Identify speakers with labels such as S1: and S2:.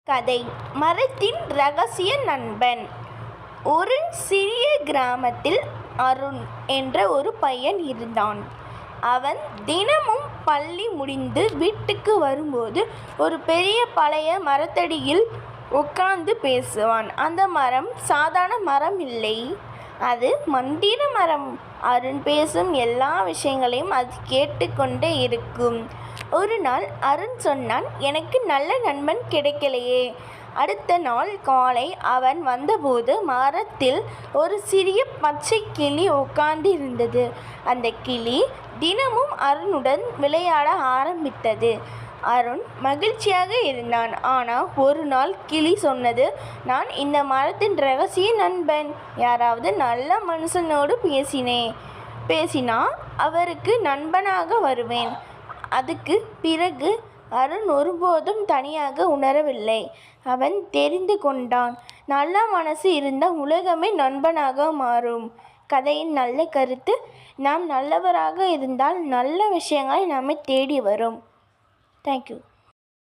S1: கதை மரத்தின் ரகசிய நண்பன். ஒரு சிறிய கிராமத்தில் அருண் என்ற ஒரு பையன் இருந்தான். அவன் தினமும் பள்ளி முடிந்து வீட்டுக்கு வரும்போது ஒரு பெரிய பழைய மரத்தடியில் உட்கார்ந்து பேசுவான். அந்த மரம் சாதாரண மரம் இல்லை, அது மந்திர மரம். அருண் பேசும் எல்லா விஷயங்களையும் அது கேட்டுக்கொண்டே இருக்கும். ஒரு நாள் அருண் சொன்னான், எனக்கு நல்ல நண்பன் கிடைக்கலையே. அடுத்த நாள் காலை அவன் வந்தபோது மரத்தில் ஒரு சிறிய பச்சை கிளி உட்கார்ந்து இருந்தது. அந்த கிளி தினமும் அருணுடன் விளையாட ஆரம்பித்தது. அருண் மகிழ்ச்சியாக இருந்தான். ஆனால் ஒரு நாள் கிளி சொன்னது, நான் இந்த மரத்தின் ரகசிய நண்பன். யாராவது நல்ல மனுஷனோடு பேசினா அவருக்கு நண்பனாக வருவேன். அதுக்கு பிறகு அருண் ஒருபோதும் தனியாக உணரவில்லை. அவன் தெரிந்து கொண்டான், நல்ல மனசு இருந்தால் உலகமே நண்பனாக மாறும். கதையின் நல்ல கருத்து, நாம் நல்லவராக இருந்தால் நல்ல விஷயங்கள் நம்மை தேடி வரும். தேங்க்யூ.